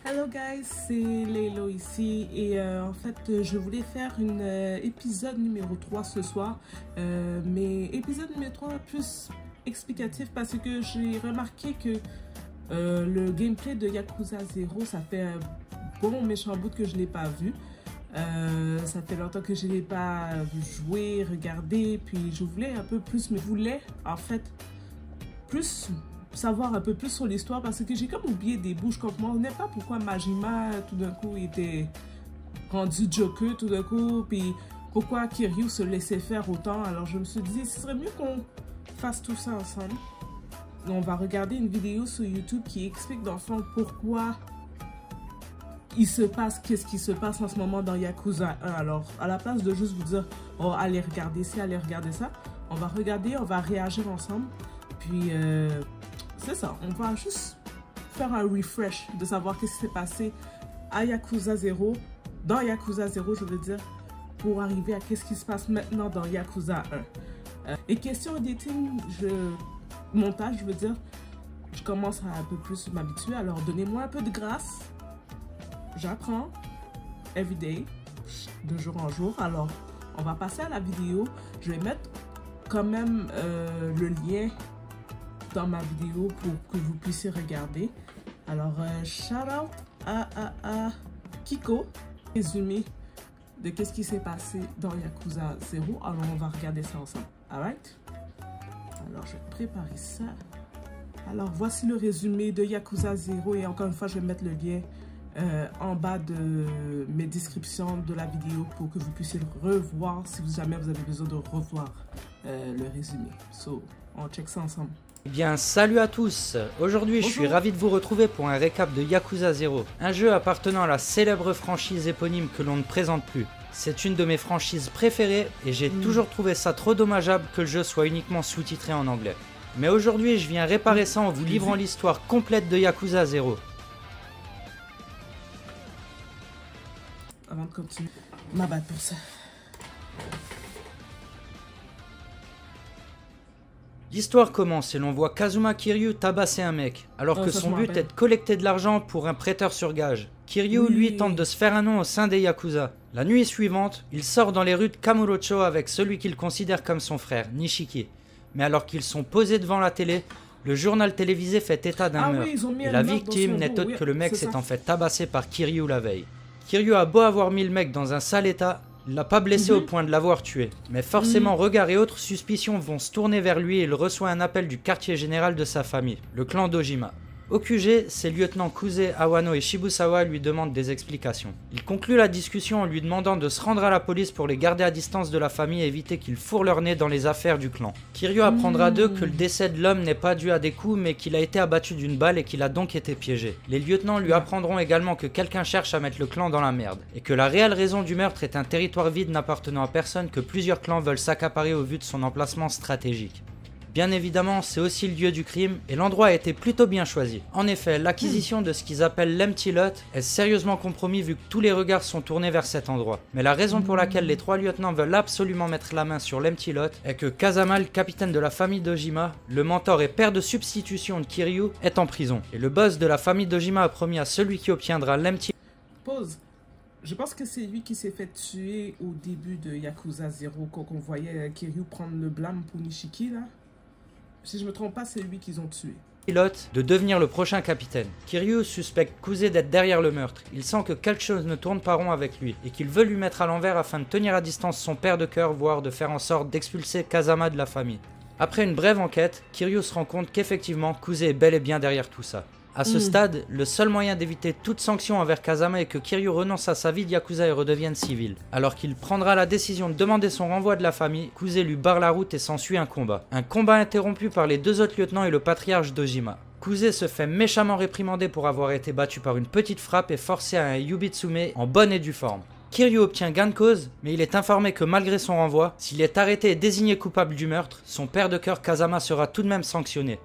Hello guys, c'est Laylo ici et en fait je voulais faire une épisode numéro 3 ce soir, mais épisode numéro 3 plus explicatif parce que j'ai remarqué que le gameplay de Yakuza 0, ça fait un bon méchant bout que je ne l'ai pas vu. Ça fait longtemps que je ne l'ai pas joué, regardé, puis je voulais un peu plus, mais je voulais en fait plus savoir un peu plus sur l'histoire parce que j'ai comme oublié des bouts. Je comprenais pas pourquoi Majima tout d'un coup était rendu Joker tout d'un coup, puis pourquoi Kiryu se laissait faire autant. Alors je me suis dit ce serait mieux qu'on fasse tout ça ensemble. On va regarder une vidéo sur YouTube qui explique dans le fond pourquoi il se passe, qu'est-ce qui se passe en ce moment dans Yakuza 1. Alors à la place de juste vous dire oh allez regarder ça, allez regarder ça, on va regarder, on va réagir ensemble, puis c'est ça, on va juste faire un refresh de savoir qu'est-ce qui s'est passé à Yakuza 0, dans Yakuza 0 je veux dire, pour arriver à qu'est-ce qui se passe maintenant dans Yakuza 1. Et question editing, montage je veux dire, je commence à un peu plus m'habituer, alors donnez-moi un peu de grâce, j'apprends, everyday, de jour en jour. Alors on va passer à la vidéo, je vais mettre quand même le lien dans ma vidéo pour que vous puissiez regarder. Alors shout out à Kiko, résumé de qu'est-ce qui s'est passé dans Yakuza 0. Alors on va regarder ça ensemble, alright? Alors je vais préparer ça. Alors voici le résumé de Yakuza 0 et encore une fois je vais mettre le lien en bas de mes descriptions de la vidéo pour que vous puissiez le revoir si jamais vous avez besoin de revoir le résumé. So on check ça ensemble. Eh bien salut à tous, aujourd'hui je suis ravi de vous retrouver pour un récap de Yakuza 0, un jeu appartenant à la célèbre franchise éponyme que l'on ne présente plus. C'est une de mes franchises préférées et j'ai toujours trouvé ça trop dommageable que le jeu soit uniquement sous-titré en anglais. Mais aujourd'hui je viens réparer ça en vous livrant l'histoire complète de Yakuza 0. Avant de continuer, ma bad pour ça. L'histoire commence et l'on voit Kazuma Kiryu tabasser un mec, alors que son but est de collecter de l'argent pour un prêteur sur gage. Kiryu, lui, tente de se faire un nom au sein des Yakuza. La nuit suivante, il sort dans les rues de Kamurocho avec celui qu'il considère comme son frère, Nishiki. Mais alors qu'ils sont posés devant la télé, le journal télévisé fait état d'un meurtre, et la victime n'est autre que le mec s'est en fait tabassé par Kiryu la veille. Kiryu a beau avoir mis le mec dans un sale état, il l'a pas blessé au point de l'avoir tué. Mais forcément, regards et autres suspicions vont se tourner vers lui et il reçoit un appel du quartier général de sa famille, le clan d'Ojima. Au QG, ses lieutenants Kuze, Awano et Shibusawa lui demandent des explications. Il conclut la discussion en lui demandant de se rendre à la police pour les garder à distance de la famille et éviter qu'ils fourrent leur nez dans les affaires du clan. Kiryu apprendra d'eux que le décès de l'homme n'est pas dû à des coups mais qu'il a été abattu d'une balle et qu'il a donc été piégé. Les lieutenants lui apprendront également que quelqu'un cherche à mettre le clan dans la merde et que la réelle raison du meurtre est un territoire vide n'appartenant à personne que plusieurs clans veulent s'accaparer au vu de son emplacement stratégique. Bien évidemment, c'est aussi le lieu du crime et l'endroit a été plutôt bien choisi. En effet, l'acquisition de ce qu'ils appellent l'Empty Lot est sérieusement compromis vu que tous les regards sont tournés vers cet endroit. Mais la raison pour laquelle les trois lieutenants veulent absolument mettre la main sur l'Empty Lot est que Kazama, le capitaine de la famille d'Ojima, le mentor et père de substitution de Kiryu, est en prison. Et le boss de la famille d'Ojima a promis à celui qui obtiendra l'Empty... Pause. Je pense que c'est lui qui s'est fait tuer au début de Yakuza 0 quand on voyait Kiryu prendre le blâme pour Nishiki là. Si je me trompe pas, c'est lui qu'ils ont tué. De devenir le prochain capitaine. Kiryu suspecte Kuze d'être derrière le meurtre. Il sent que quelque chose ne tourne pas rond avec lui et qu'il veut lui mettre à l'envers afin de tenir à distance son père de cœur, voire de faire en sorte d'expulser Kazama de la famille. Après une brève enquête, Kiryu se rend compte qu'effectivement Kuze est bel et bien derrière tout ça. À ce stade, le seul moyen d'éviter toute sanction envers Kazama est que Kiryu renonce à sa vie de Yakuza et redevienne civil. Alors qu'il prendra la décision de demander son renvoi de la famille, Kuze lui barre la route et s'ensuit un combat. Un combat interrompu par les deux autres lieutenants et le patriarche d'Ojima. Kuze se fait méchamment réprimander pour avoir été battu par une petite frappe et forcé à un Yubitsume en bonne et due forme. Kiryu obtient gain de cause, mais il est informé que malgré son renvoi, s'il est arrêté et désigné coupable du meurtre, son père de cœur Kazama sera tout de même sanctionné.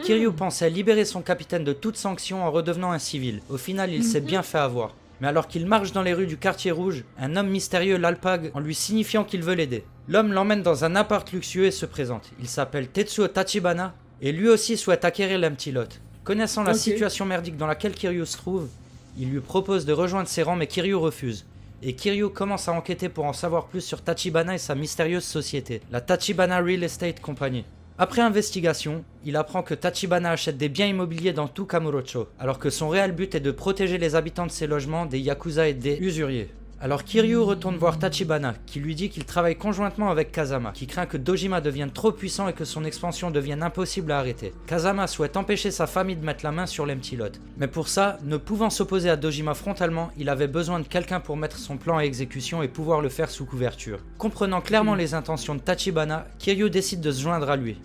Kiryu pensait libérer son capitaine de toute sanction en redevenant un civil. Au final, il s'est bien fait avoir. Mais alors qu'il marche dans les rues du quartier rouge, un homme mystérieux l'alpague en lui signifiant qu'il veut l'aider. L'homme l'emmène dans un appart luxueux et se présente. Il s'appelle Tetsuo Tachibana et lui aussi souhaite acquérir l'Empty Lot. Connaissant la situation merdique dans laquelle Kiryu se trouve, Il lui propose de rejoindre ses rangs mais Kiryu refuse. Et Kiryu commence à enquêter pour en savoir plus sur Tachibana et sa mystérieuse société, la Tachibana Real Estate Company. Après investigation, il apprend que Tachibana achète des biens immobiliers dans tout Kamurocho, alors que son réel but est de protéger les habitants de ses logements des yakuza et des usuriers. Alors Kiryu retourne voir Tachibana, qui lui dit qu'il travaille conjointement avec Kazama, qui craint que Dojima devienne trop puissant et que son expansion devienne impossible à arrêter. Kazama souhaite empêcher sa famille de mettre la main sur l'Empty Lot. Mais pour ça, ne pouvant s'opposer à Dojima frontalement, il avait besoin de quelqu'un pour mettre son plan à exécution et pouvoir le faire sous couverture. Comprenant clairement les intentions de Tachibana, Kiryu décide de se joindre à lui.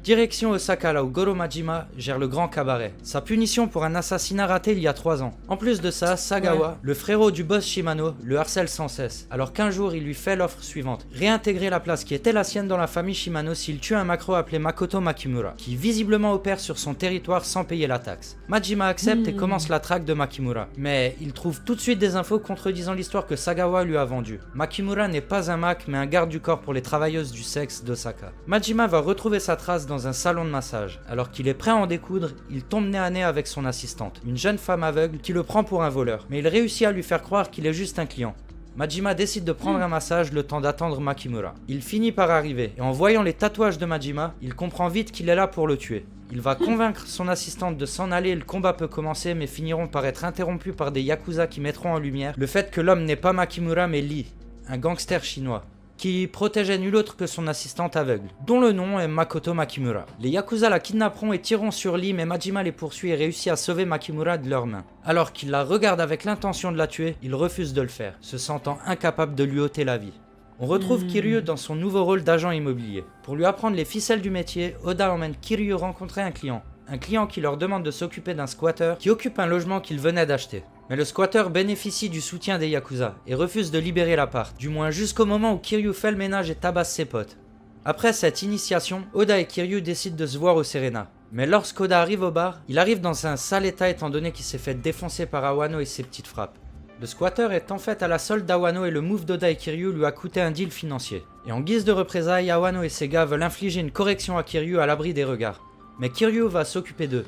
Direction Osaka là où Goro Majima gère le grand cabaret. Sa punition pour un assassinat raté il y a 3 ans. En plus de ça, Sagawa, le frérot du boss Shimano, le harcèle sans cesse. Alors qu'un jour il lui fait l'offre suivante. Réintégrer la place qui était la sienne dans la famille Shimano s'il tue un macro appelé Makoto Makimura, qui visiblement opère sur son territoire sans payer la taxe. Majima accepte et commence la traque de Makimura. Mais il trouve tout de suite des infos contredisant l'histoire que Sagawa lui a vendue. Makimura n'est pas un Mac mais un garde du corps pour les travailleuses du sexe d'Osaka. Majima va retrouver sa trace dans un salon de massage. Alors qu'il est prêt à en découdre, il tombe nez à nez avec son assistante, une jeune femme aveugle qui le prend pour un voleur, mais il réussit à lui faire croire qu'il est juste un client. Majima décide de prendre un massage le temps d'attendre Makimura. Il finit par arriver, et en voyant les tatouages de Majima, il comprend vite qu'il est là pour le tuer. Il va convaincre son assistante de s'en aller, le combat peut commencer, mais finiront par être interrompus par des yakuza qui mettront en lumière le fait que l'homme n'est pas Makimura mais Lee, un gangster chinois, qui protégeait nul autre que son assistante aveugle, dont le nom est Makoto Makimura. Les yakuza la kidnapperont et tireront sur Lee, mais Majima les poursuit et réussit à sauver Makimura de leurs mains. Alors qu'il la regarde avec l'intention de la tuer, il refuse de le faire, se sentant incapable de lui ôter la vie. On retrouve Kiryu dans son nouveau rôle d'agent immobilier. Pour lui apprendre les ficelles du métier, Oda emmène Kiryu rencontrer un client qui leur demande de s'occuper d'un squatter qui occupe un logement qu'il venait d'acheter. Mais le squatter bénéficie du soutien des yakuza et refuse de libérer l'appart, du moins jusqu'au moment où Kiryu fait le ménage et tabasse ses potes. Après cette initiation, Oda et Kiryu décident de se voir au Serena. Mais lorsqu'Oda arrive au bar, il arrive dans un sale état étant donné qu'il s'est fait défoncer par Awano et ses petites frappes. Le squatter est en fait à la solde d'Awano et le move d'Oda et Kiryu lui a coûté un deal financier. Et en guise de représailles, Awano et ses gars veulent infliger une correction à Kiryu à l'abri des regards. Mais Kiryu va s'occuper d'eux.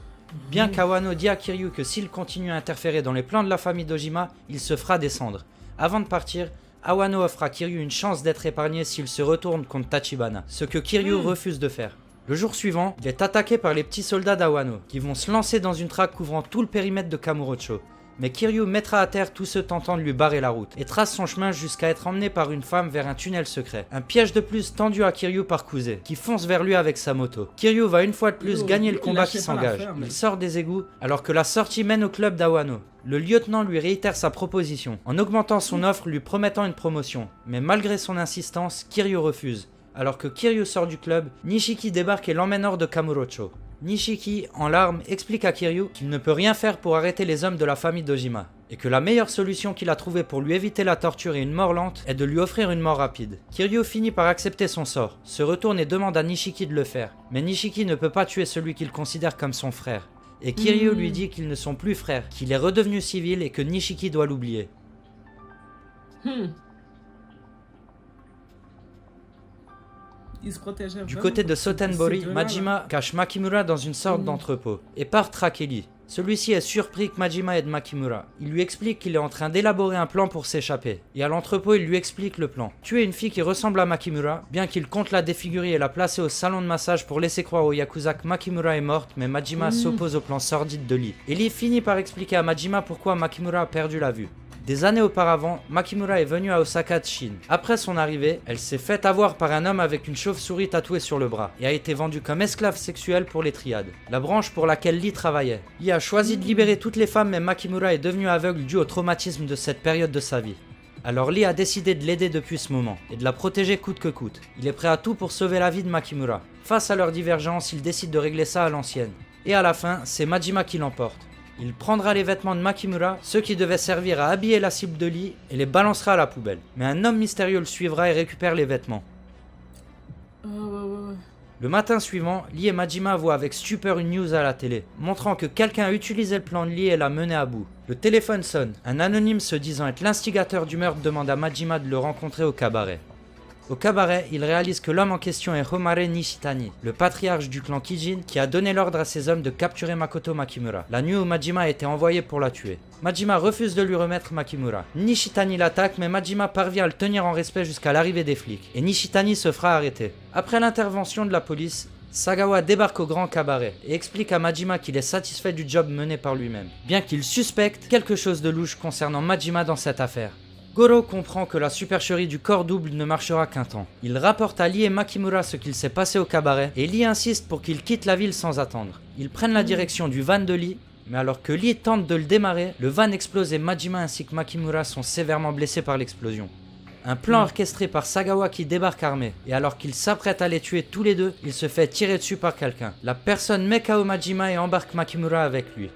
Bien qu'Awano dit à Kiryu que s'il continue à interférer dans les plans de la famille Dojima, il se fera descendre. Avant de partir, Awano offre à Kiryu une chance d'être épargné s'il se retourne contre Tachibana, ce que Kiryu refuse de faire. Le jour suivant, il est attaqué par les petits soldats d'Awano, qui vont se lancer dans une traque couvrant tout le périmètre de Kamurocho. Mais Kiryu mettra à terre tous ceux tentant de lui barrer la route, et trace son chemin jusqu'à être emmené par une femme vers un tunnel secret. Un piège de plus tendu à Kiryu par Kuze, qui fonce vers lui avec sa moto. Kiryu va une fois de plus gagner le combat qui s'engage. Il sort des égouts, alors que la sortie mène au club d'Awano. Le lieutenant lui réitère sa proposition, en augmentant son offre lui promettant une promotion. Mais malgré son insistance, Kiryu refuse. Alors que Kiryu sort du club, Nishiki débarque et l'emmène hors de Kamurocho. Nishiki, en larmes, explique à Kiryu qu'il ne peut rien faire pour arrêter les hommes de la famille Dojima, et que la meilleure solution qu'il a trouvée pour lui éviter la torture et une mort lente est de lui offrir une mort rapide. Kiryu finit par accepter son sort, se retourne et demande à Nishiki de le faire, mais Nishiki ne peut pas tuer celui qu'il considère comme son frère. Et Kiryu lui dit qu'ils ne sont plus frères, qu'il est redevenu civil et que Nishiki doit l'oublier. Du côté de Sotenbori, Majima cache Makimura dans une sorte d'entrepôt et part traquer Lee. Celui-ci est surpris que Majima aide Makimura. Il lui explique qu'il est en train d'élaborer un plan pour s'échapper. Et à l'entrepôt, il lui explique le plan. Tuer une fille qui ressemble à Makimura, bien qu'il compte la défigurer et la placer au salon de massage pour laisser croire aux Yakuza que Makimura est morte, mais Majima s'oppose au plan sordide de Lee. Et Lee finit par expliquer à Majima pourquoi Makimura a perdu la vue. Des années auparavant, Makimura est venue à Osaka de Chine. Après son arrivée, elle s'est faite avoir par un homme avec une chauve-souris tatouée sur le bras et a été vendue comme esclave sexuelle pour les triades, la branche pour laquelle Lee travaillait. Lee a choisi de libérer toutes les femmes mais Makimura est devenue aveugle dû au traumatisme de cette période de sa vie. Alors Lee a décidé de l'aider depuis ce moment et de la protéger coûte que coûte. Il est prêt à tout pour sauver la vie de Makimura. Face à leur divergence, il décide de régler ça à l'ancienne. Et à la fin, c'est Majima qui l'emporte. Il prendra les vêtements de Makimura, ceux qui devaient servir à habiller la cible de Lee, et les balancera à la poubelle. Mais un homme mystérieux le suivra et récupère les vêtements. Le matin suivant, Lee et Majima voient avec stupeur une news à la télé, montrant que quelqu'un a utilisé le plan de Lee et l'a mené à bout. Le téléphone sonne. Un anonyme se disant être l'instigateur du meurtre demande à Majima de le rencontrer au cabaret. Au cabaret, il réalise que l'homme en question est Homare Nishitani, le patriarche du clan Kijin qui a donné l'ordre à ses hommes de capturer Makoto Makimura, la nuit où Majima a été envoyé pour la tuer. Majima refuse de lui remettre Makimura. Nishitani l'attaque mais Majima parvient à le tenir en respect jusqu'à l'arrivée des flics, et Nishitani se fera arrêter. Après l'intervention de la police, Sagawa débarque au grand cabaret et explique à Majima qu'il est satisfait du job mené par lui-même, bien qu'il suspecte quelque chose de louche concernant Majima dans cette affaire. Goro comprend que la supercherie du corps double ne marchera qu'un temps. Il rapporte à Lee et Makimura ce qu'il s'est passé au cabaret et Lee insiste pour qu'ils quittent la ville sans attendre. Ils prennent la direction du van de Lee, mais alors que Lee tente de le démarrer, le van explose et Majima ainsi que Makimura sont sévèrement blessés par l'explosion. Un plan orchestré par Sagawa qui débarque armé, et alors qu'il s'apprête à les tuer tous les deux, il se fait tirer dessus par quelqu'un. La personne met KO Majima et embarque Makimura avec lui.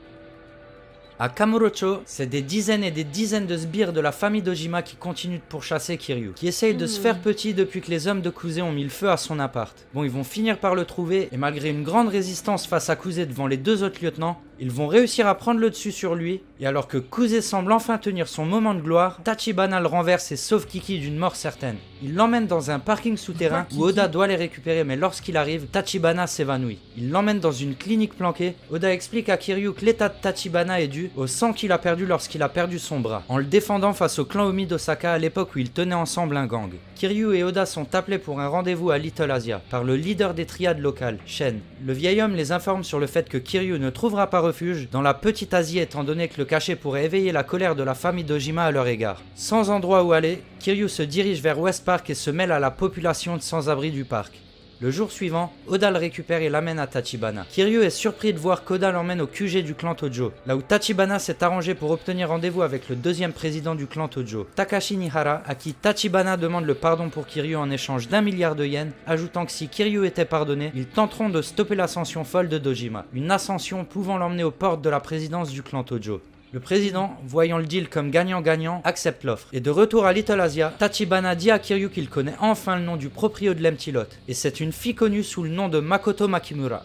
À Kamurocho, c'est des dizaines et des dizaines de sbires de la famille d'Ojima qui continuent de pourchasser Kiryu, qui essaye de se faire petit depuis que les hommes de Kuze ont mis le feu à son appart. Bon, ils vont finir par le trouver, et malgré une grande résistance face à Kuze devant les deux autres lieutenants, ils vont réussir à prendre le dessus sur lui, et alors que Kuze semble enfin tenir son moment de gloire, Tachibana le renverse et sauve Kiki d'une mort certaine. Il l'emmène dans un parking souterrain où Oda doit les récupérer, mais lorsqu'il arrive, Tachibana s'évanouit. Il l'emmène dans une clinique planquée. Oda explique à Kiryu que l'état de Tachibana est dû au sang qu'il a perdu lorsqu'il a perdu son bras, en le défendant face au clan Omi d'Osaka à l'époque où ils tenaient ensemble un gang. Kiryu et Oda sont appelés pour un rendez-vous à Little Asia par le leader des triades locales, Shen. Le vieil homme les informe sur le fait que Kiryu ne trouvera pas refuge dans la petite Asie étant donné que le cachet pourrait éveiller la colère de la famille d'Ojima à leur égard. Sans endroit où aller, Kiryu se dirige vers West Park et se mêle à la population de sans-abri du parc. Le jour suivant, Oda le récupère et l'amène à Tachibana. Kiryu est surpris de voir qu'Oda l'emmène au QG du clan Tojo, là où Tachibana s'est arrangé pour obtenir rendez-vous avec le deuxième président du clan Tojo, Takashi Nihara, à qui Tachibana demande le pardon pour Kiryu en échange d'1 milliard de yens, ajoutant que si Kiryu était pardonné, ils tenteront de stopper l'ascension folle de Dojima, une ascension pouvant l'emmener aux portes de la présidence du clan Tojo. Le président, voyant le deal comme gagnant-gagnant, accepte l'offre. Et de retour à Little Asia, Tachibana dit à Kiryu qu'il connaît enfin le nom du proprio de l'Empty Lot. Et c'est une fille connue sous le nom de Makoto Makimura.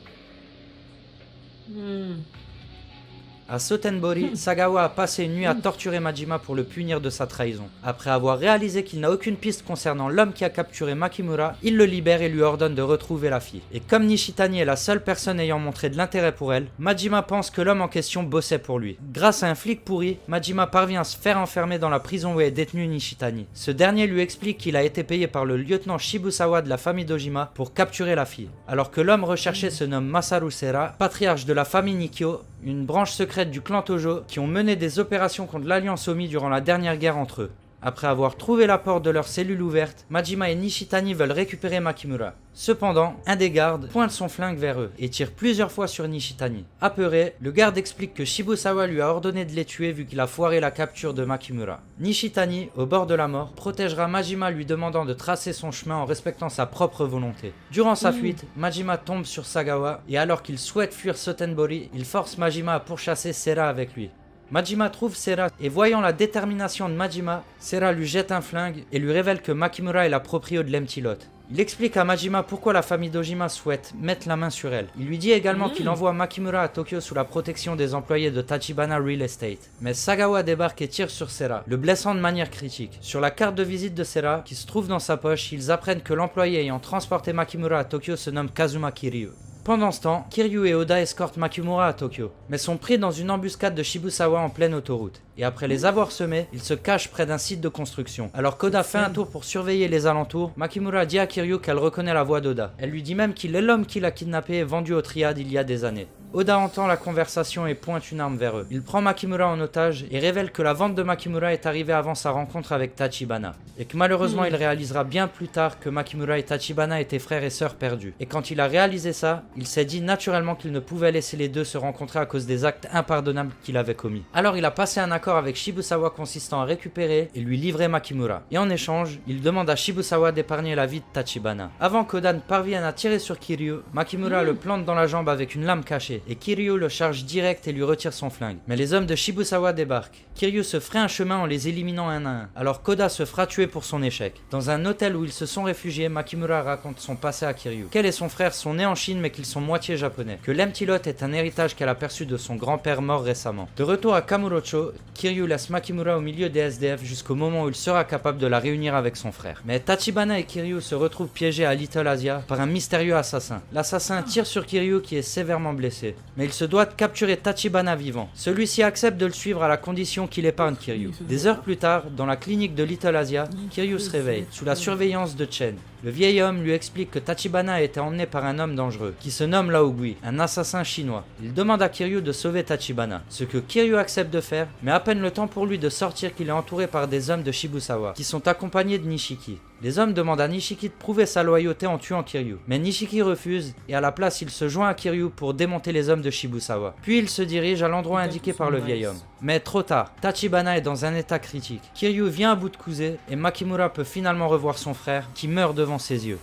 À Sotenbori, Sagawa a passé une nuit à torturer Majima pour le punir de sa trahison. Après avoir réalisé qu'il n'a aucune piste concernant l'homme qui a capturé Makimura, il le libère et lui ordonne de retrouver la fille. Et comme Nishitani est la seule personne ayant montré de l'intérêt pour elle, Majima pense que l'homme en question bossait pour lui. Grâce à un flic pourri, Majima parvient à se faire enfermer dans la prison où est détenu Nishitani. Ce dernier lui explique qu'il a été payé par le lieutenant Shibusawa de la famille d'Ojima pour capturer la fille. Alors que l'homme recherché se nomme Masaru Sera, patriarche de la famille Nikyo, une branche secrète du clan Tojo, qui ont mené des opérations contre l'Alliance Omi durant la dernière guerre entre eux. Après avoir trouvé la porte de leur cellule ouverte, Majima et Nishitani veulent récupérer Makimura. Cependant, un des gardes pointe son flingue vers eux et tire plusieurs fois sur Nishitani. Apeuré, le garde explique que Shibusawa lui a ordonné de les tuer vu qu'il a foiré la capture de Makimura. Nishitani, au bord de la mort, protégera Majima lui demandant de tracer son chemin en respectant sa propre volonté. Durant sa fuite, Majima tombe sur Sagawa et alors qu'il souhaite fuir Sotenbori, il force Majima à pourchasser Sera avec lui. Majima trouve Sera et voyant la détermination de Majima, Sera lui jette un flingue et lui révèle que Makimura est la proprio de l'Empty Lot. Il explique à Majima pourquoi la famille d'Ojima souhaite mettre la main sur elle. Il lui dit également qu'il envoie Makimura à Tokyo sous la protection des employés de Tachibana Real Estate. Mais Sagawa débarque et tire sur Sera, le blessant de manière critique. Sur la carte de visite de Sera, qui se trouve dans sa poche, ils apprennent que l'employé ayant transporté Makimura à Tokyo se nomme Kazuma Kiryu. Pendant ce temps, Kiryu et Oda escortent Makimura à Tokyo, mais sont pris dans une embuscade de Shibusawa en pleine autoroute. Et après les avoir semés, ils se cachent près d'un site de construction. Alors qu'Oda fait un tour pour surveiller les alentours, Makimura dit à Kiryu qu'elle reconnaît la voix d'Oda. Elle lui dit même qu'il est l'homme qui l'a kidnappé et vendu aux triades il y a des années. Oda entend la conversation et pointe une arme vers eux. Il prend Makimura en otage et révèle que la vente de Makimura est arrivée avant sa rencontre avec Tachibana. Et que malheureusement il réalisera bien plus tard que Makimura et Tachibana étaient frères et sœurs perdus. Et quand il a réalisé ça, il s'est dit naturellement qu'il ne pouvait laisser les deux se rencontrer à cause des actes impardonnables qu'il avait commis. Alors il a passé un accord avec Shibusawa consistant à récupérer et lui livrer Makimura. Et en échange, il demande à Shibusawa d'épargner la vie de Tachibana. Avant qu'Oda ne parvienne à tirer sur Kiryu, Makimura le plante dans la jambe avec une lame cachée. et Kiryu le charge direct et lui retire son flingue. Mais les hommes de Shibusawa débarquent. Kiryu se ferait un chemin en les éliminant un à un, alors Koda se fera tuer pour son échec. Dans un hôtel où ils se sont réfugiés, Makimura raconte son passé à Kiryu. Qu'elle et son frère sont nés en Chine mais qu'ils sont moitié japonais. Que l'Empty Lot est un héritage qu'elle a perçu de son grand-père mort récemment. De retour à Kamurocho, Kiryu laisse Makimura au milieu des SDF jusqu'au moment où il sera capable de la réunir avec son frère. Mais Tachibana et Kiryu se retrouvent piégés à Little Asia par un mystérieux assassin. L'assassin tire sur Kiryu qui est sévèrement blessé. Mais il se doit de capturer Tachibana vivant. Celui-ci accepte de le suivre à la condition qu'il épargne Kiryu. Des heures plus tard, dans la clinique de Little Asia, Kiryu se réveille, sous la surveillance de Chen. Le vieil homme lui explique que Tachibana a été emmené par un homme dangereux, qui se nomme Lao Gui, un assassin chinois. Il demande à Kiryu de sauver Tachibana, ce que Kiryu accepte de faire, mais à peine le temps pour lui de sortir qu'il est entouré par des hommes de Shibusawa, qui sont accompagnés de Nishiki. Les hommes demandent à Nishiki de prouver sa loyauté en tuant Kiryu, mais Nishiki refuse, et à la place il se joint à Kiryu pour démonter les hommes de Shibusawa. Puis il se dirige à l'endroit indiqué par le vieil homme. Mais trop tard, Tachibana est dans un état critique. Kiryu vient à bout de Kusei, et Makimura peut finalement revoir son frère, qui meurt devant ses yeux.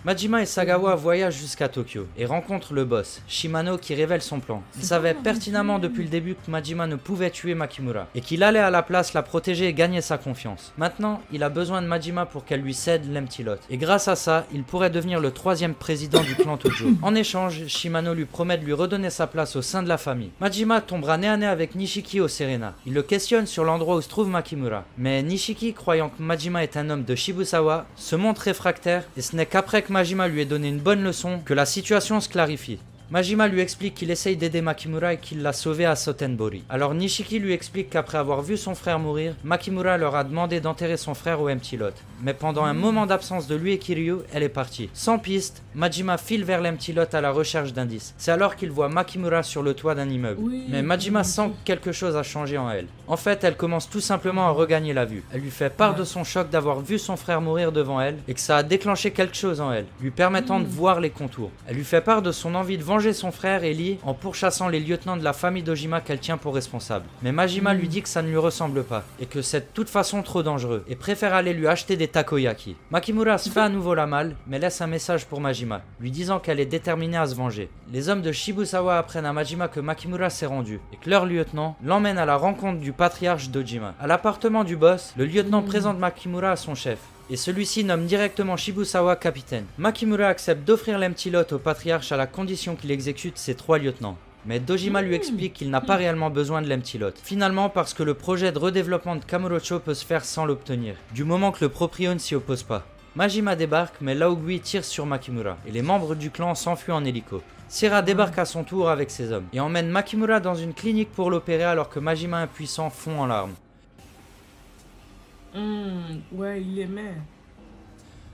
Majima et Sagawa voyagent jusqu'à Tokyo et rencontrent le boss, Shimano, qui révèle son plan. Il savait pertinemment depuis le début que Majima ne pouvait tuer Makimura et qu'il allait à la place la protéger et gagner sa confiance. Maintenant, il a besoin de Majima pour qu'elle lui cède l'Empty Lot. Et grâce à ça, il pourrait devenir le 3e président du clan Tojo. En échange, Shimano lui promet de lui redonner sa place au sein de la famille. Majima tombera nez à nez avec Nishiki au Serena. Il le questionne sur l'endroit où se trouve Makimura. Mais Nishiki, croyant que Majima est un homme de Shibusawa, se montre réfractaire et ce n'est qu'après que Majima lui ait donné une bonne leçon que la situation se clarifie. Majima lui explique qu'il essaye d'aider Makimura et qu'il l'a sauvé à Sotenbori. Alors Nishiki lui explique qu'après avoir vu son frère mourir, Makimura leur a demandé d'enterrer son frère au Empty Lot. Mais pendant un moment d'absence de lui et Kiryu, elle est partie. Sans piste, Majima file vers l'Empty Lot à la recherche d'indices. C'est alors qu'il voit Makimura sur le toit d'un immeuble. Mais Majima sent que quelque chose a changé en elle. En fait, elle commence tout simplement à regagner la vue. Elle lui fait part de son choc d'avoir vu son frère mourir devant elle et que ça a déclenché quelque chose en elle, lui permettant de voir les contours. Elle lui fait part de son envie de venger son frère Eli en pourchassant les lieutenants de la famille d'Ojima qu'elle tient pour responsable. Mais Majima lui dit que ça ne lui ressemble pas et que c'est de toute façon trop dangereux et préfère aller lui acheter des takoyaki. Makimura se fait à nouveau la malle mais laisse un message pour Majima, lui disant qu'elle est déterminée à se venger. Les hommes de Shibusawa apprennent à Majima que Makimura s'est rendu et que leur lieutenant l'emmène à la rencontre du patriarche d'Ojima. À l'appartement du boss, le lieutenant présente Makimura à son chef. Et celui-ci nomme directement Shibusawa capitaine. Makimura accepte d'offrir l'Empty Lot au patriarche à la condition qu'il exécute ses 3 lieutenants. Mais Dojima lui explique qu'il n'a pas réellement besoin de l'Empty Lot. Finalement parce que le projet de redéveloppement de Kamurocho peut se faire sans l'obtenir, du moment que le proprio ne s'y oppose pas. Majima débarque mais Lao Gui tire sur Makimura et les membres du clan s'enfuient en hélico. Sera débarque à son tour avec ses hommes et emmène Makimura dans une clinique pour l'opérer alors que Majima impuissant fond en larmes. Ouais, il aimait.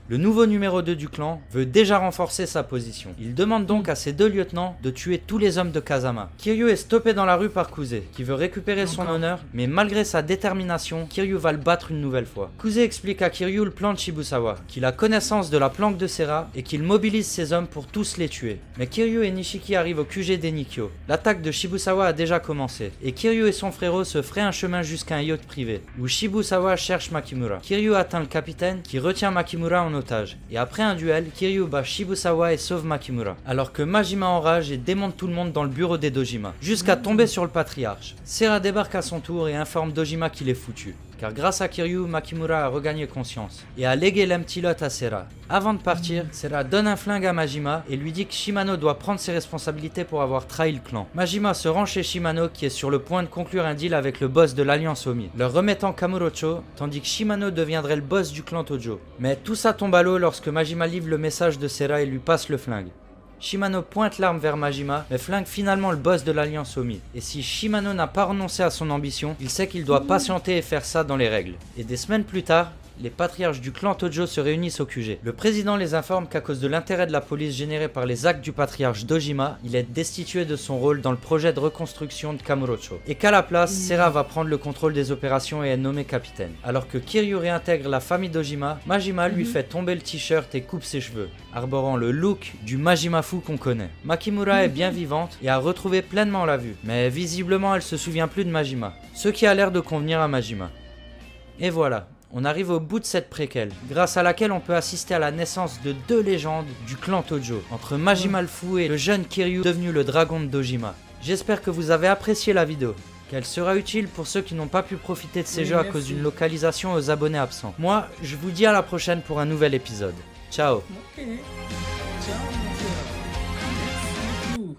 Le nouveau numéro 2 du clan veut déjà renforcer sa position. Il demande donc à ses 2 lieutenants de tuer tous les hommes de Kazama. Kiryu est stoppé dans la rue par Kusei, qui veut récupérer son honneur, mais malgré sa détermination, Kiryu va le battre une nouvelle fois. Kusei explique à Kiryu le plan de Shibusawa, qu'il a connaissance de la planque de Sera et qu'il mobilise ses hommes pour tous les tuer. Mais Kiryu et Nishiki arrivent au QG d'Enikyo. L'attaque de Shibusawa a déjà commencé, et Kiryu et son frérot se feraient un chemin jusqu'à un yacht privé, où Shibusawa cherche Makimura. Kiryu atteint le capitaine, qui retient Makimura en otage. Et après un duel, Kiryu bat Shibusawa et sauve Makimura. Alors que Majima enrage et démonte tout le monde dans le bureau des Dojima, jusqu'à tomber sur le patriarche. Sera débarque à son tour et informe Dojima qu'il est foutu. Car grâce à Kiryu, Makimura a regagné conscience et a légué l'Empty Lot à Sera. Avant de partir, Sera donne un flingue à Majima et lui dit que Shimano doit prendre ses responsabilités pour avoir trahi le clan. Majima se rend chez Shimano qui est sur le point de conclure un deal avec le boss de l'Alliance Omi, leur remettant Kamurocho, tandis que Shimano deviendrait le boss du clan Tojo. Mais tout ça tombe à l'eau lorsque Majima livre le message de Sera et lui passe le flingue. Shimano pointe l'arme vers Majima, mais flingue finalement le boss de l'Alliance Omi. Et si Shimano n'a pas renoncé à son ambition, il sait qu'il doit patienter et faire ça dans les règles. Et des semaines plus tard, les patriarches du clan Tojo se réunissent au QG. Le président les informe qu'à cause de l'intérêt de la police généré par les actes du patriarche d'Ojima, il est destitué de son rôle dans le projet de reconstruction de Kamurocho. Et qu'à la place, Sera va prendre le contrôle des opérations et est nommé capitaine. Alors que Kiryu réintègre la famille d'Ojima, Majima lui fait tomber le t-shirt et coupe ses cheveux, arborant le look du Majima fou qu'on connaît. Makimura est bien vivante et a retrouvé pleinement la vue, mais visiblement elle se souvient plus de Majima, ce qui a l'air de convenir à Majima. Et voilà. on arrive au bout de cette préquelle, grâce à laquelle on peut assister à la naissance de 2 légendes du clan Tojo, entre Majima le Fou et le jeune Kiryu devenu le dragon de Dojima. J'espère que vous avez apprécié la vidéo, qu'elle sera utile pour ceux qui n'ont pas pu profiter de ces jeux à cause d'une localisation aux abonnés absents. Moi, je vous dis à la prochaine pour un nouvel épisode. Ciao. Ok. Ciao, mon cher. Merci beaucoup.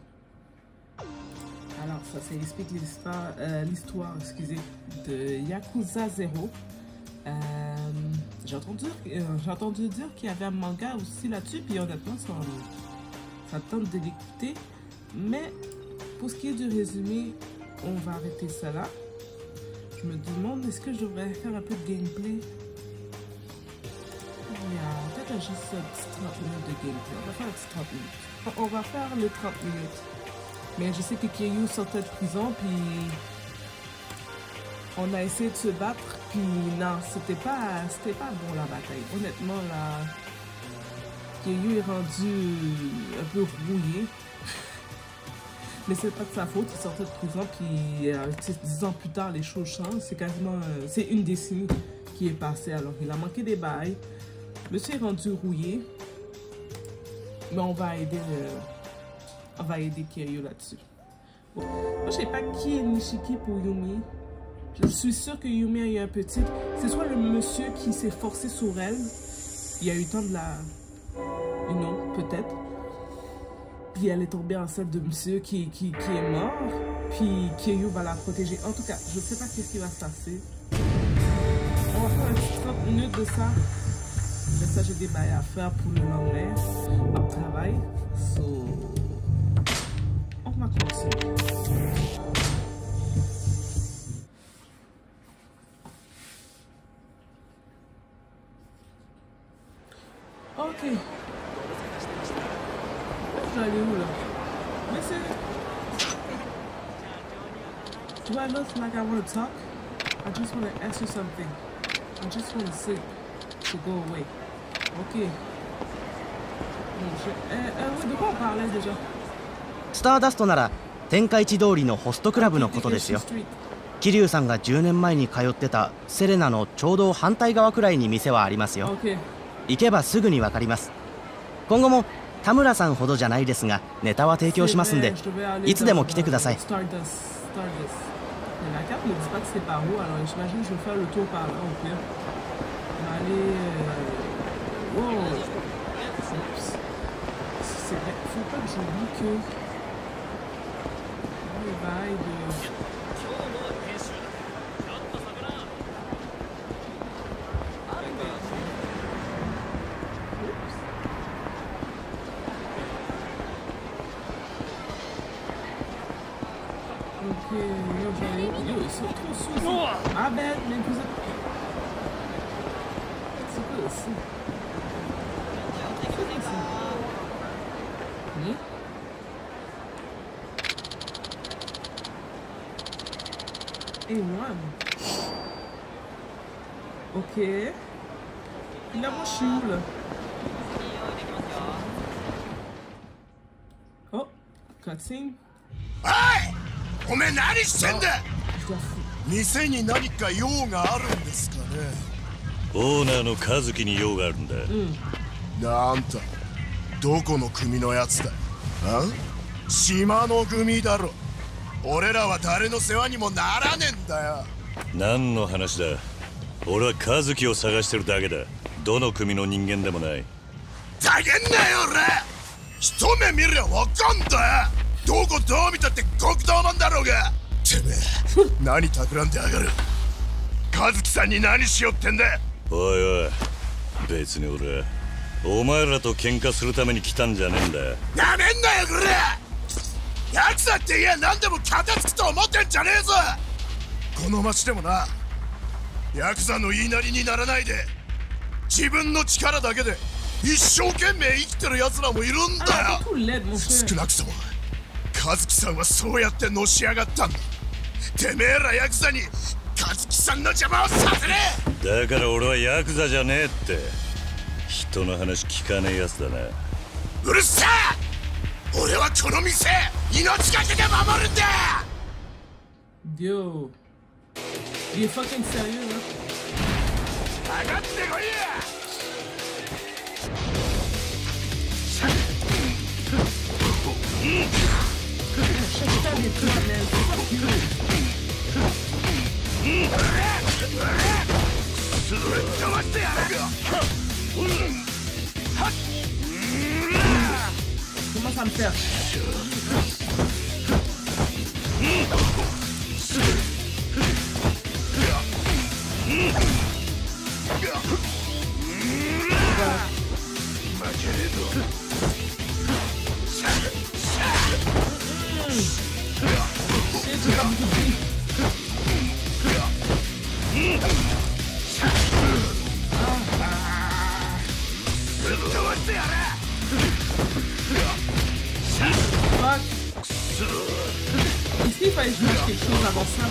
Alors, ça, ça explique l'histoire, excusez, de Yakuza 0. J'ai entendu dire qu'il y avait un manga aussi là-dessus, puis honnêtement, ça tente de l'écouter. Mais pour ce qui est du résumé, on va arrêter ça là. Je me demande, est-ce que je devrais faire un peu de gameplay? Peut-être juste un petit 30 minutes de gameplay. On va faire un petit 30 minutes. On va faire le 30 minutes. Mais je sais que Kiryu sortait de prison, puis on a essayé de se battre, puis non, c'était pas bon la bataille. Honnêtement, là, Kiryu est rendu un peu rouillé. Mais c'est pas de sa faute, il sortait de prison, puis 10 ans plus tard, les choses changent. C'est quasiment, c'est une décennie qui est passée, alors il a manqué des bails. Monsieur est rendu rouillé, mais on va aider Kiryu là-dessus. Bon, moi je sais pas qui est Nishiki pour Yumi. Je suis sûre que Yumi a eu un petit. C'est soit le monsieur qui s'est forcé sur elle. Il a eu le temps de la, peut-être. Puis elle est tombée enceinte de monsieur qui est mort. Puis Kiryu va la protéger. En tout cas, je sais pas qu'est-ce qui va se passer. On va faire un petit 30 minutes de ça. Mais ça, j'ai des bails à faire pour le lendemain, au travail. So, on va continuer. Ok. Je vais aller où là? Listen. Do I look like I want to talk? I just want to ask you something. I just want to sit to go away. Ok. Oui, de quoi on parlait déjà? スターダストなら天下一通りのホストクラブのことですよ。桐生さんが10年前に通ってたセレナのちょうど反対側くらいに店はありますよ。行けばすぐにわかります。今後も田村さんほどじゃないですがネタは提供しますんで、いつでも来てください。C'est vrai, faut pas que j'oublie que le bail de... Ok, yo, ils sont trop sous. Ah ben, mais vous êtes... C'est quoi aussi? A1. Ok. Là, moi, je suis où, là? Oh, cutscene. Hey! おめえ何してんだ。店に何か用があるんですかね。オーナーの和樹に用があるんだ。なんとどこの組のやつだ。あ？島の組だろ。俺らは誰の世話にもならねえんだよ。何の話だ。俺は和樹を探してるだけだ。どの組の人間でもない。ざけんなよ俺。一目見りゃわかんだよ。どこどう見たって極道マンだろうが。てめえ何企んでやがる。和樹さんに何しよってんだ。おいおい、別に俺はお前らと喧嘩するために来たんじゃねえんだ。なめんなよこれ。ヤクザって言え何でも片付くと思ってんじゃねえぞ。この町でもな、ヤクザの言いなりにならないで自分の力だけで一生懸命生きてる奴らもいるんだよ。少なくとも和樹さんはそうやってのし上がったんだ。てめえらヤクザに和樹さんの邪魔をさせねえ。だから俺はヤクザじゃねえって。人の話聞かねえやつだな。うるせえ。俺はこの店命がけで守るんだ。Yo, il est fucking sérieux là. Comment ça me fait? Est-ce qu'il fallait que je mange quelque chose avant ça?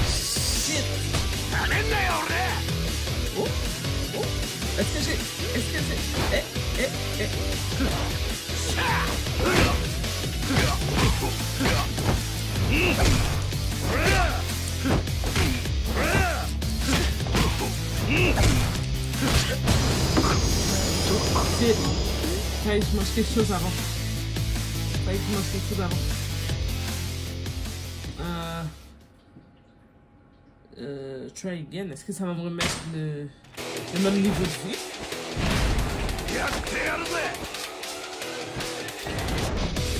Shit! Oh! Oh! Est-ce que j'ai... Est-ce que j'ai... Fallait que je mange quelque chose avant. Try again. Est-ce que ça va me remettre le même niveau de vie?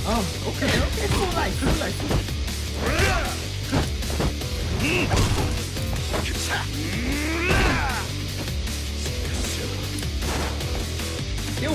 Oh, ok, full life. Yo!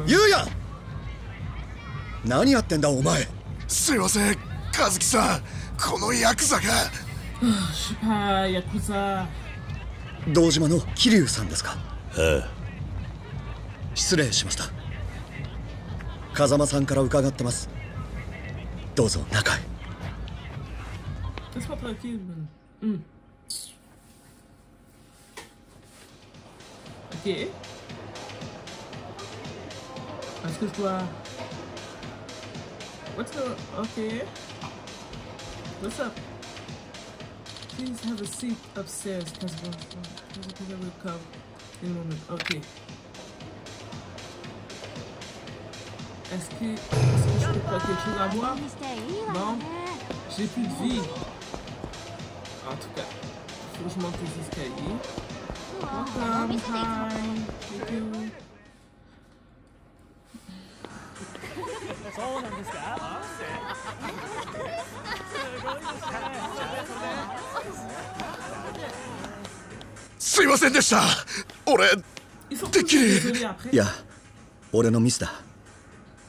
ゆうや、何やってんだお前。すいません、和樹さん、このヤクザが。ヤクザ。堂島の桐生さんですか。ああ。失礼しました。風間さんから伺ってます。どうぞ中へ。Est-ce que je dois... What's the... Okay. What's up? Please have a seat upstairs. Because I will come in a moment. Okay. Est-ce que je peux pas quelque chose à boire? Non? J'ai plus de vie. En tout cas, il faut que je monte les escaliers. Welcome. Hi. Thank you.すいませんでした。俺てっきり。いや、俺のミスだ。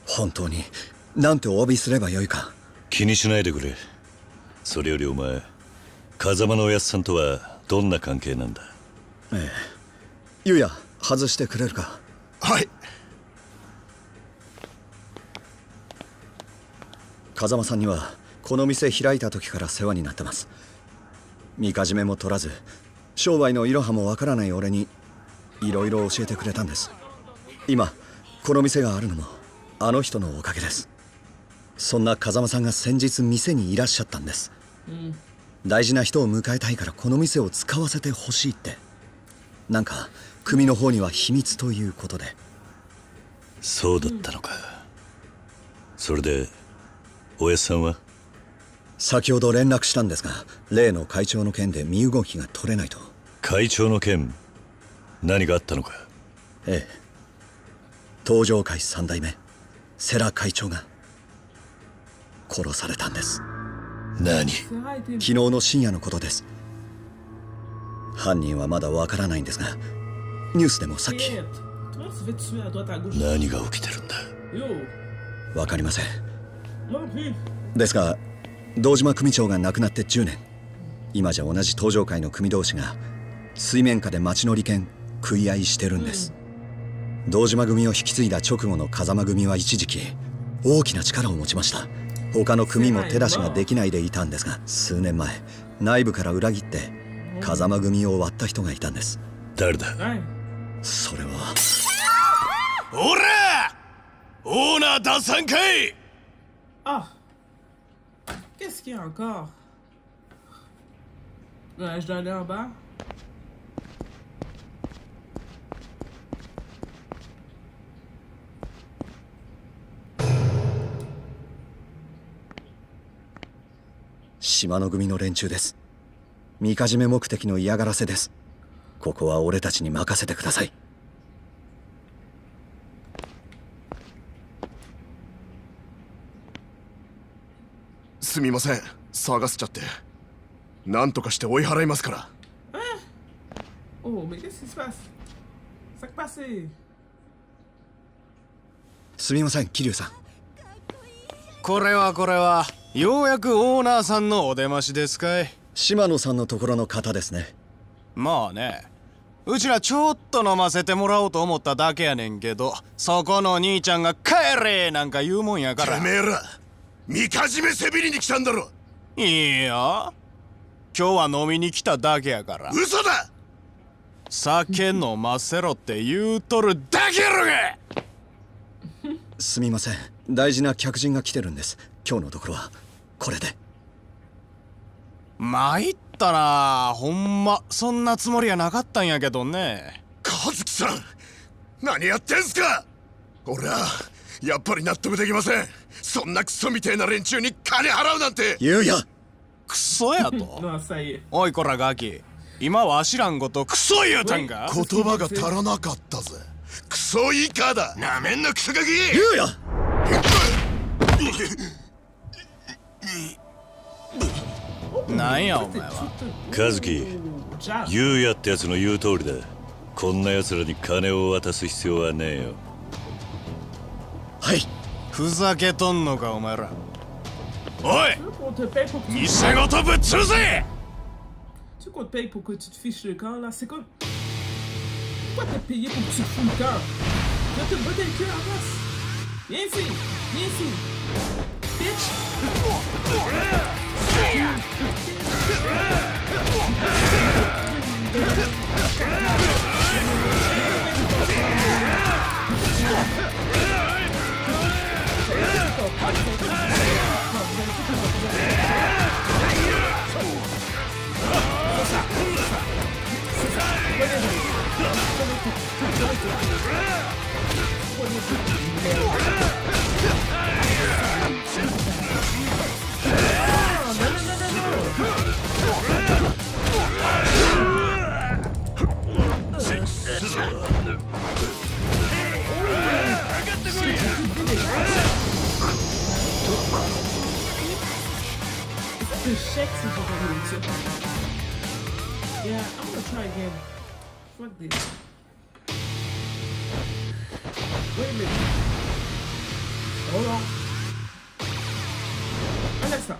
本当になんてお詫びすればよいか。気にしないでくれ。それよりお前、風間のおやっさんとはどんな関係なんだ。ええ、ゆうや外してくれるか。はい。風間さんにはこの店開いた時から世話になってます。みかじめも取らず商売のいろはもわからない俺にいろいろ教えてくれたんです。今この店があるのもあの人のおかげです。そんな風間さんが先日店にいらっしゃったんです、大事な人を迎えたいからこの店を使わせてほしいって。なんか組の方には秘密ということで。そうだったのか。それでおやっさんは？先ほど連絡したんですが、例の会長の件で身動きが取れないと。会長の件、何があったのか。ええ、東上会3代目世良会長が殺されたんです。何？昨日の深夜のことです。犯人はまだわからないんですが、ニュースでもさっき。何が起きてるんだ？わかりません。ですが堂島組長が亡くなって10年。今じゃ同じ東上会の組同士が水面下で町の利権食い合いしてるんです、堂島組を引き継いだ直後の風間組は一時期大きな力を持ちました。他の組も手出しができないでいたんですが、数年前内部から裏切って風間組を割った人がいたんです。誰だ？それは。おら！オーナー打算かい！ Ah! Qu'est-ce qu'il y a encore? Ouais, je dois aller en bas. Shimano組の連中です。みかじめ目的の嫌がらせです。ここは俺たちに任せてください。すみません、騒がせちゃって。なんとかして追い払いますから。すみません、桐生さん。これはようやくオーナーさんのお出ましですかい。島野さんのところの方ですね。まあね、うちらちょっと飲ませてもらおうと思っただけやねんけど、そこの兄ちゃんが帰れなんか言うもんやから。てめえらみかじめせびりに来たんだろ。いいや、今日は飲みに来ただけやから。嘘だ。酒飲ませろって言うとるだけやろが。すみません、大事な客人が来てるんです。今日のところはこれで。参ったな、ほんまそんなつもりはなかったんやけどね。和樹さん、何やってんすか。俺はやっぱり納得できません。そんなクソみてえな連中に金払うなんて。言うや。クソやと。おいこらガキ、今わしらんことクソ言うたんか。言葉が足らなかったぜ。クソ以下だ。なめんなクソガキ。言うや。なんやお前は。和樹、優也ってやつの言う通りだ。こんな奴らに金を渡す必要はねえよ。はい。ふざけとんのかお前ら。おい、店ごとぶっ潰せ。Tu qu'on te paye pour que tu te fiches le camp là? C'est quoi? Pourquoi t'as payé pour que tu te fous le camp? Je vais te botter le cul en face. Viens ici, viens ici. Bitch. échec si j'ai pas de ça. Yeah, I'm gonna try again. Fuck this. Wait a minute. Hold on. Alexa.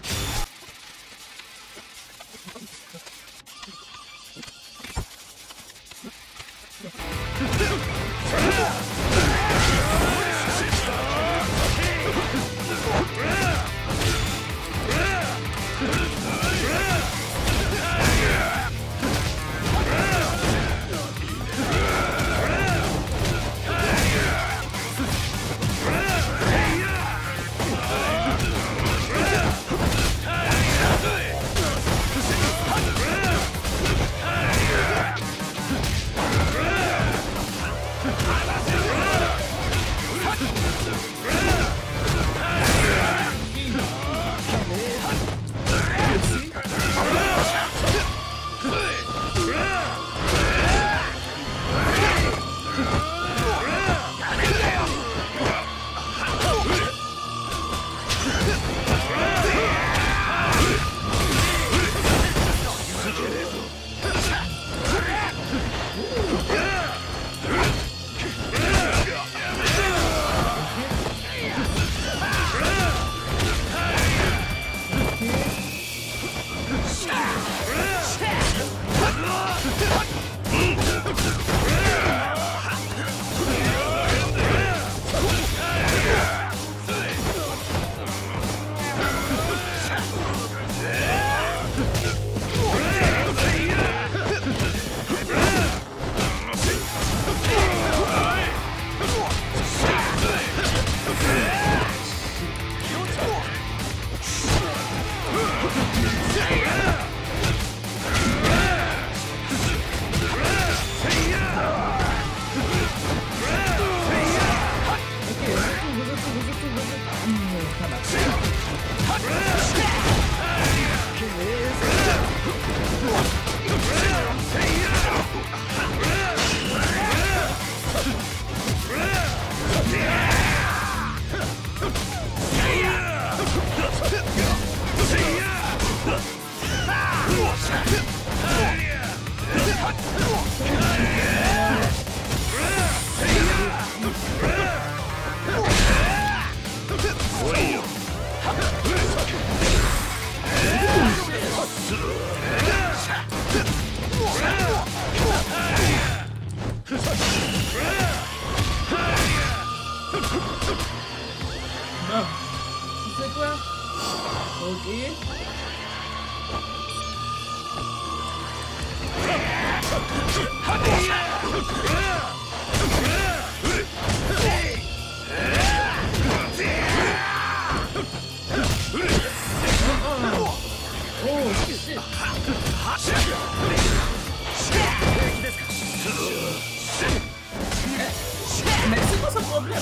Mais c'est quoi ce problème?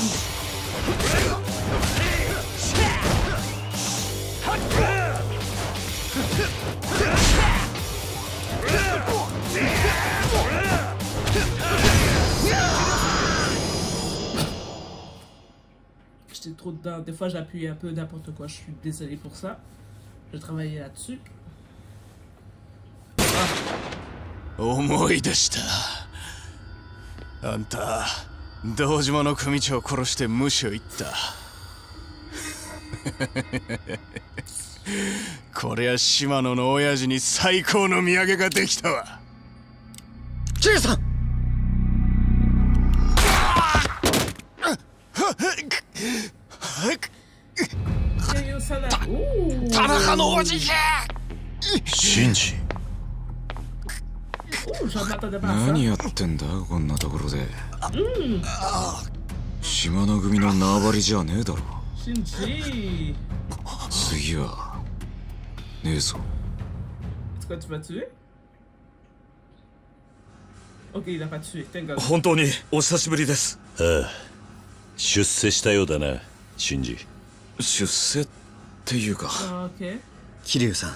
J'étais trop dedans. Des fois, j'appuie un peu n'importe quoi. Je suis désolée pour ça. Je travaillais là-dessus. 思い出した。あんた堂島の組長を殺して無視を言った。こりゃ島野の親父に最高の土産ができたわ。キリさん。田中のおじじゃ。シンジ。何やってんだこんなところで。島の組の縄張りじゃねえだろ。次はねえぞ。本当にお久しぶりです。ああ、出世したようだな、シンジ。出世っていうか。桐生さん、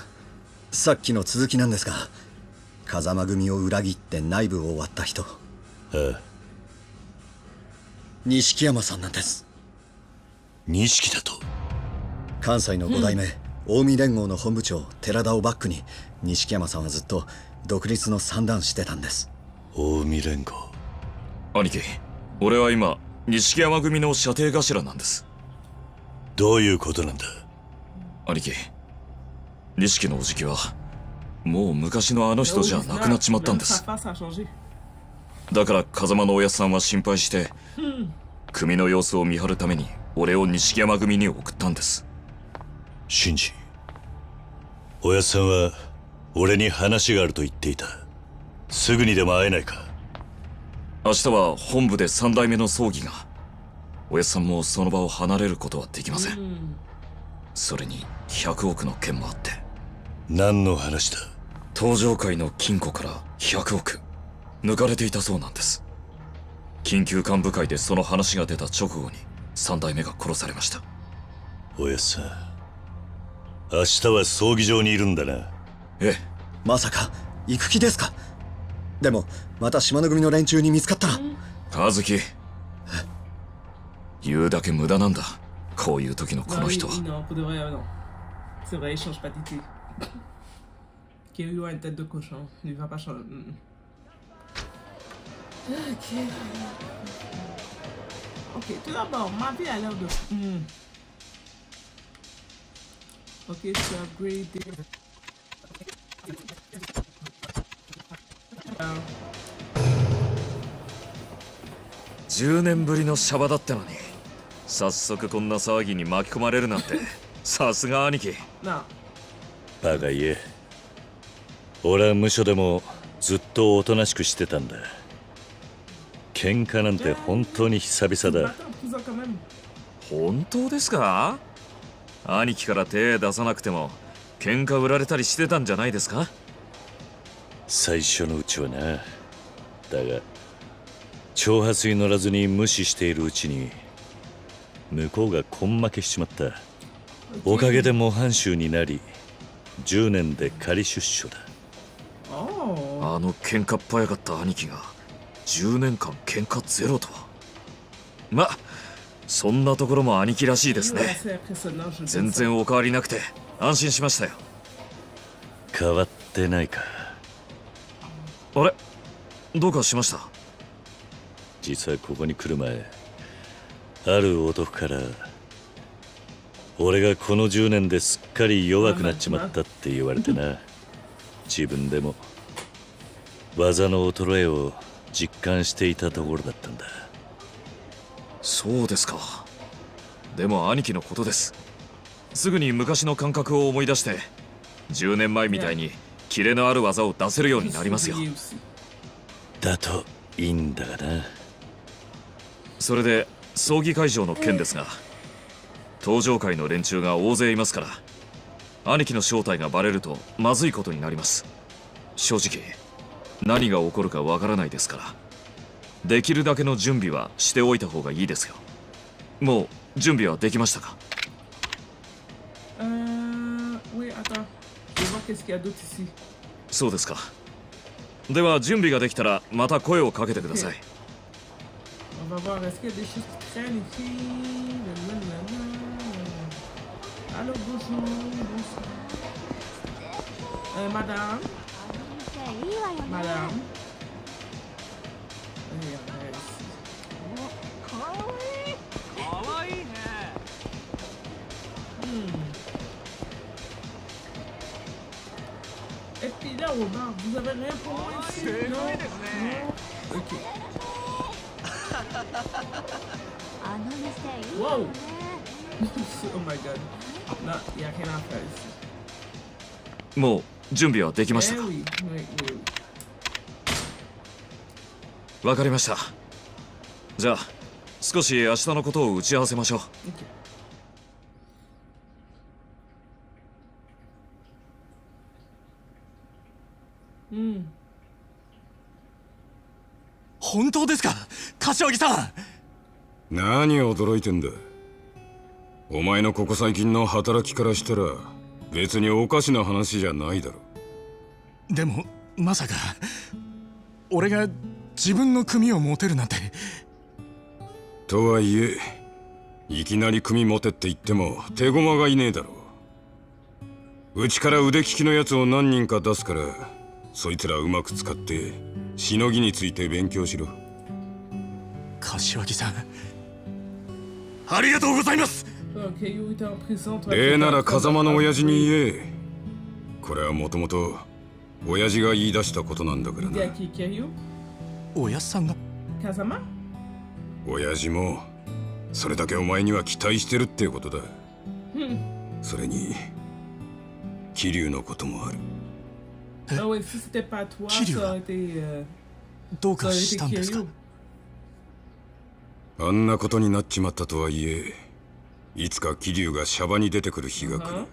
さっきの続きなんですが、風間組を裏切って内部を割った人、錦山さんなんです。錦だと？関西の5代目、近江連合の本部長寺田をバックに錦山さんはずっと独立の算段してたんです。近江連合。兄貴、俺は今錦山組の射程頭なんです。どういうことなんだ？兄貴、錦のおじきはもう昔のあの人じゃなくなっちまったんです。だから風間のおやっさんは心配して組の様子を見張るために俺を錦山組に送ったんです。シンジ、おやっさんは俺に話があると言っていた。すぐにでも会えないか？明日は本部で3代目の葬儀が。おやっさんもその場を離れることはできません。それに100億の件もあって。何の話だ？東上界の金庫から100億抜かれていたそうなんです。緊急幹部会でその話が出た直後に3代目が殺されました。おやっさん、明日は葬儀場にいるんだな。ええ。まさか行く気ですか？でもまた島の組の連中に見つかったら。和樹、言うだけ無駄なんだ、こういう時のこの人は。Ok, tout d'abord, ma vie a l'air de... Ok, tu as upgradé. 10年ぶりのシャバだったのに早速こんな騒ぎに巻き込まれるなんてさすが兄貴。バカ言え。俺は無所でもずっとおとなしくしてたんだ。喧嘩なんて本当に久々だ。本当ですか？兄貴から手出さなくても喧嘩売られたりしてたんじゃないですか？最初のうちはな。だが挑発に乗らずに無視しているうちに向こうが根負けしちまった。おかげで模範囚になり10年で仮出所だ。あの喧嘩っ早かった兄貴が10年間喧嘩ゼロとは。ま、そんなところも兄貴らしいですね。全然お変わりなくて安心しましたよ。変わってないか？あれ、どうかしました？実はここに来る前、ある男から俺がこの10年ですっかり弱くなっちまったって言われてな。自分でも技の衰えを実感していたところだったんだ。そうですか。でも兄貴のことです。すぐに昔の感覚を思い出して10年前みたいにキレのある技を出せるようになりますよ。だといいんだがな。それで葬儀会場の件ですが、東上界の連中が大勢いますから兄貴の正体がバレるとまずいことになります。正直何が起こるかわからないですからできるだけの準備はしておいた方がいいですよ。もう準備はできましたか？そうですか。では準備ができたらまた声をかけてください。Et puis là au bar, vous avez rien pour moi ici? Non? Ok. Wow! Oh my god. Non, il n'y a rien à faire ici. もう準備はできましたか？わかりました。じゃあ少し明日のことを打ち合わせましょう。本当ですか、柏木さん。何驚いてんだ。お前のここ最近の働きからしたら別におかしな話じゃないだろ。でもまさか俺が自分の組を持てるなんて。とはいえいきなり組持てって言っても手駒がいねえだろ。うちから腕利きのやつを何人か出すから、そいつらうまく使ってしのぎについて勉強しろ。柏木さん、ありがとうございます。礼なら風間の親父に言え。これはもともと親父が言い出したことなんだからな。親父さんが？親父もそれだけお前には期待してるってことだ。それに桐生のこともある。桐生はどうかしたんですか？あんなことになっちまったとはいえ、いつか桐生がシャバに出てくる日が来る。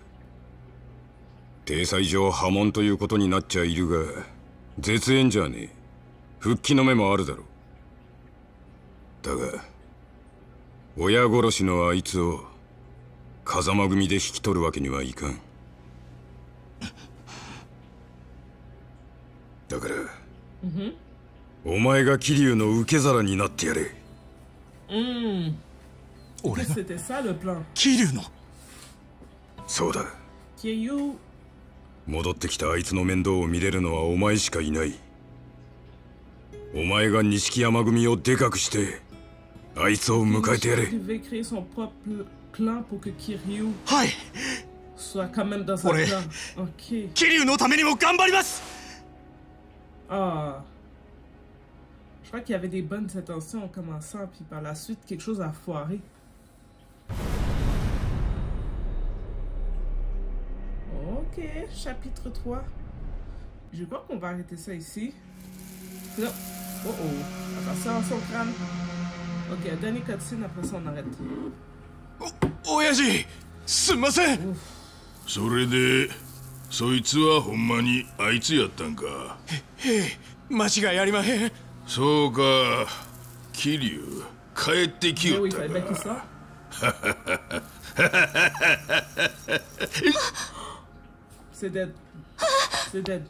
体裁上破門ということになっちゃいるが、絶縁じゃねえ。復帰の目もあるだろう。だが親殺しのあいつを風間組で引き取るわけにはいかん。だから、お前が桐生の受け皿になってやれ。俺が桐生の？そうだ。戻ってきたあいつの面倒を見れるのはお前しかいない。お前が錦山組をでかくしてあいつを迎えてやれ。はい。俺、桐生のためにも頑張ります。Je crois qu'il y avait des bonnes intentions en commençant, puis par la suite, quelque chose a foiré. Ok, chapitre 3. Je crois qu'on va arrêter ça ici. Non. Oh oh. Attention à son crâne. Ok, dernier cutscene, après ça on arrête. Oyaji! すんません。それで、そいつはほんまにあいつやったんか？へえ、間違いありまへん。そうか、桐生、帰ってきよったか。C'est dead. C'est dead.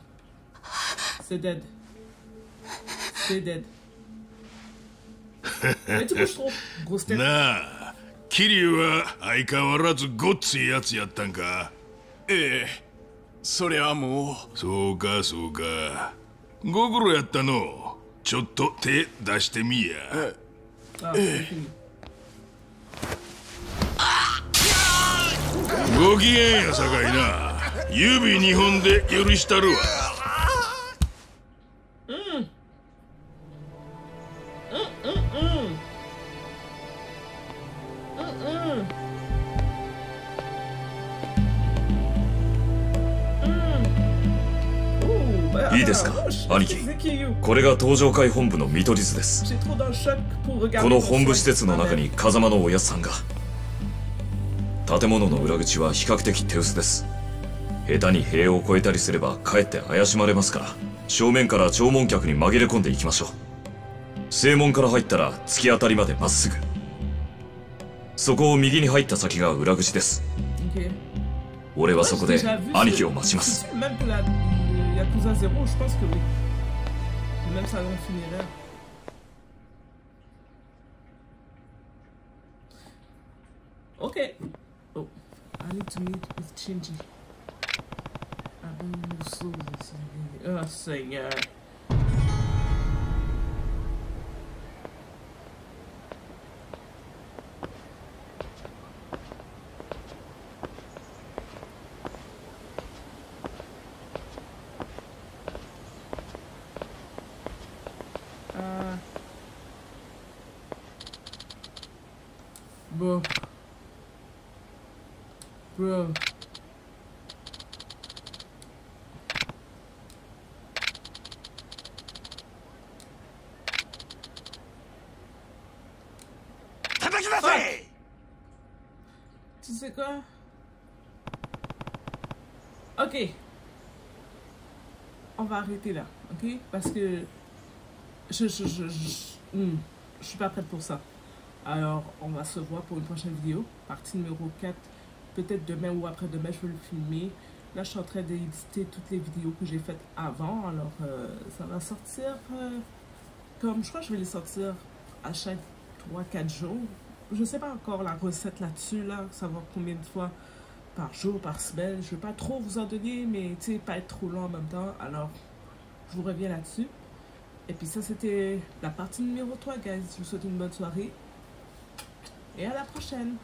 C'est dead. C'est dead. Mais tu bouges trop, grosse tête. なあ、桐生は相変わらずごっついやつやったんか？ええ、それはもう。そうかそうか。ご苦労やったの。ちょっと手出してみや。ご機嫌やさかいな。指2本で許したるわ。いいですか、兄貴。これが東上会本部の見取り図です。この本部施設の中に風間のおやっさんが。建物の裏口は比較的手薄です。下手に塀を越えたりすればかえって怪しまれますから、正面から弔問客に紛れ込んでいきましょう。正門から入ったら突き当たりまでまっすぐ。そこを右に入った先が裏口です。俺はそこで兄貴を待ちます。Yakuza 0, je pense que oui. Même salon funéraire. Ok. Oh, I need to meet with Shinji. Oh, Seigneur. Bro. Bro. Tu sais quoi? Ok. On va arrêter là, ok? Parce que je suis pas prête pour ça. Alors, on va se voir pour une prochaine vidéo, partie numéro 4. Peut-être demain ou après-demain, je vais le filmer. Là, je suis en train d'éditer toutes les vidéos que j'ai faites avant. Alors, ça va sortir comme... Je crois que je vais les sortir à chaque 3-4 jours. Je ne sais pas encore la recette là-dessus, là. Savoir combien de fois par jour, par semaine. Je ne vais pas trop vous en donner, mais tu sais, pas être trop long en même temps. Alors, je vous reviens là-dessus. Et puis ça, c'était la partie numéro 3, guys. Je vous souhaite une bonne soirée. Et à la prochaine.